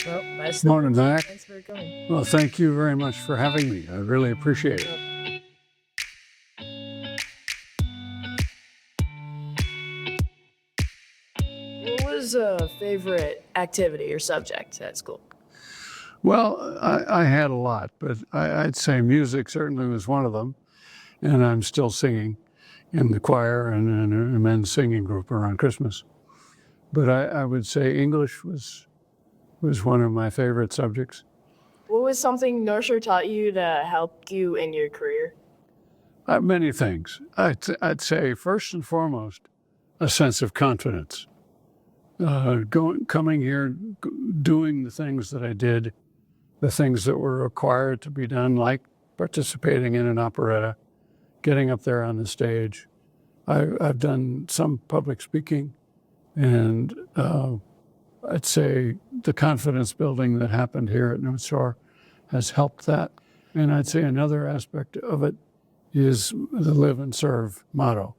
Well, nice. Morning, Zach. Thanks for coming. Well, thank you very much for having me. I really appreciate it. What was a favorite activity or subject at school? Well, I had a lot, but I'd say music certainly was one of them. And I'm still singing in the choir and in a men's singing group around Christmas. But I would say English was one of my favorite subjects. What was something North Shore taught you that helped you in your career? Many things. I'd say first and foremost, a sense of confidence. Coming here, doing the things that I did, the things that were required to be done, like participating in an operetta, getting up there on the stage. I've done some public speaking, and I'd say the confidence building that happened here at North Shore has helped that. And I'd say another aspect of it is the live and serve motto.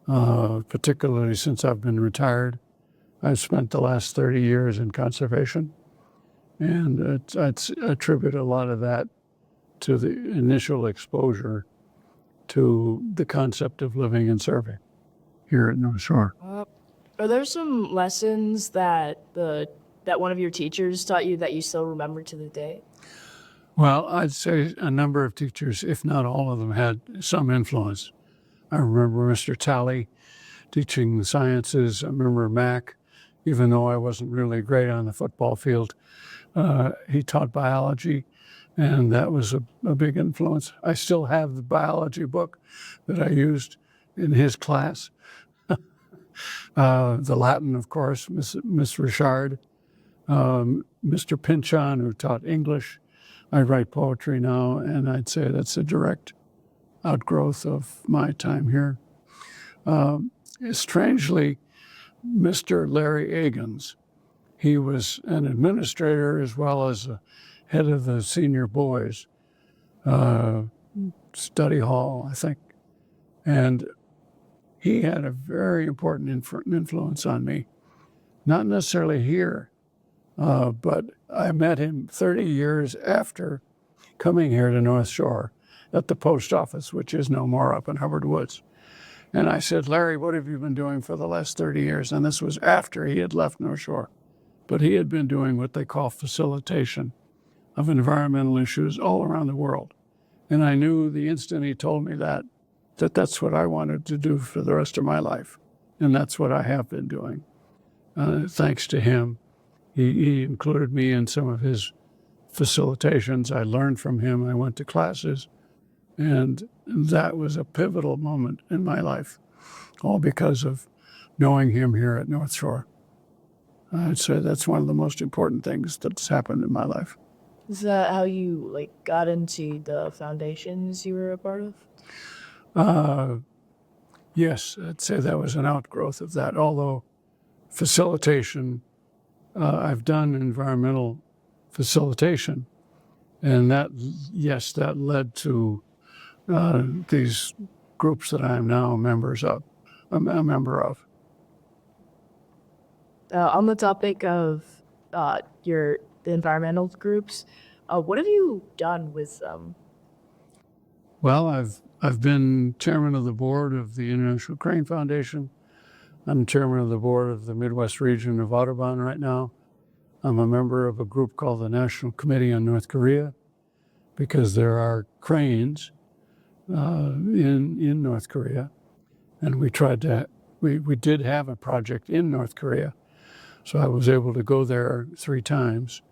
Particularly since I've been retired, I've spent the last 30 years in conservation, and I'd attribute a lot of that to the initial exposure to the concept of living and serving here at North Shore. Are there some lessons that one of your teachers taught you that you still remember to the day? Well, I'd say a number of teachers, if not all of them, had some influence. I remember Mr. Talley teaching the sciences. I remember Mac, even though I wasn't really great on the football field. He taught biology, and that was a big influence. I still have the biology book that I used in his class. The Latin, of course, Miss Richard. Mr. Pinchon, who taught English. I write poetry now, and I'd say that's a direct outgrowth of my time here. Strangely, Mr. Larry Agans, he was an administrator as well as a head of the senior boys study hall, I think. And he had a very important influence on me, not necessarily here, but I met him 30 years after coming here to North Shore at the post office, which is no more up in Hubbard Woods. And I said, Larry, what have you been doing for the last 30 years? And this was after he had left North Shore. But he had been doing what they call facilitation of environmental issues all around the world. And I knew the instant he told me that that's what I wanted to do for the rest of my life. And that's what I have been doing. Thanks to him, he included me in some of his facilitations. I learned from him. I went to classes. And that was a pivotal moment in my life, all because of knowing him here at North Shore. I'd say that's one of the most important things that's happened in my life. Is that how you got into the foundations you were a part of? Yes, I'd say that was an outgrowth of that. Although facilitation, I've done environmental facilitation, and that led to these groups that I'm now a member of. On the topic of the environmental groups, what have you done with them? Well, I've been chairman of the board of the International Crane Foundation. I'm chairman of the board of the Midwest region of Audubon right now. I'm a member of a group called the National Committee on North Korea, because there are cranes in North Korea, and we did have a project in North Korea, so I was able to go there 3 times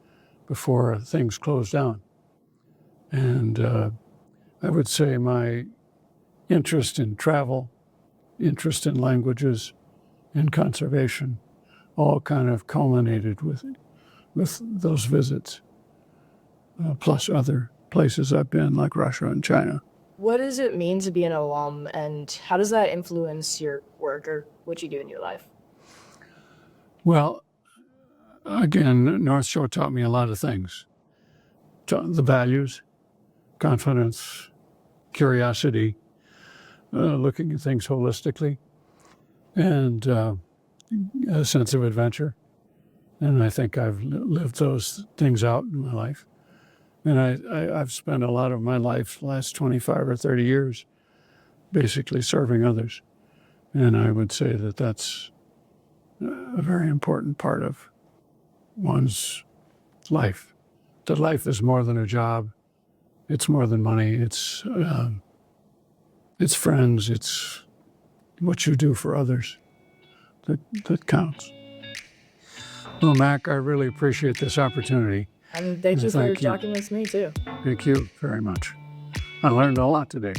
before things closed down. And I would say my interest in travel, interest in languages, and conservation all kind of culminated with those visits, plus other places I've been, like Russia and China. What does it mean to be an alum, and how does that influence your work or what you do in your life? Well, again, North Shore taught me a lot of things. The values, confidence, curiosity, looking at things holistically, and a sense of adventure. And I think I've lived those things out in my life. And I've spent a lot of my life, last 25 or 30 years, basically serving others. And I would say that that's a very important part of one's life. That life is more than a job. It's more than money. It's friends. It's what you do for others that counts. Well, Mac, I really appreciate this opportunity. And thank you for Thank you. talking with me too. Thank you very much. I learned a lot today.